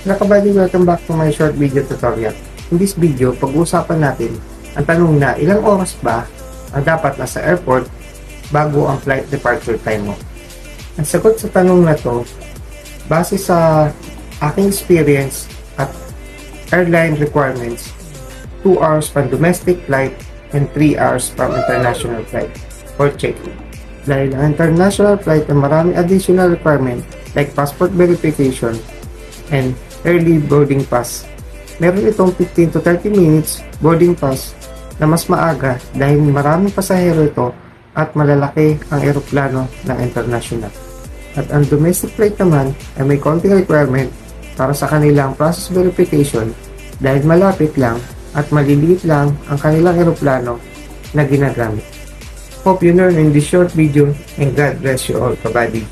Mga kabady, welcome back to my short video tutorial. In this video, pag-uusapan natin ang tanong na ilang oras ba ang dapat nasa airport bago ang flight departure time mo. Ang sagot sa tanong na to, base sa aking experience at airline requirements, 2 hours from domestic flight and 3 hours from international flight for check-in. Dahil ang international flight ay maraming additional requirement like passport verification and early boarding pass. Meron itong 15 to 30 minutes boarding pass na mas maaga dahil maraming pasahero ito at malalaki ang eroplano ng international. At ang domestic flight naman ay may konting requirement para sa kanilang process verification dahil malapit lang at maliliit lang ang kanilang eroplano na ginagamit. Hope you learned in this short video and God bless you all, kabady.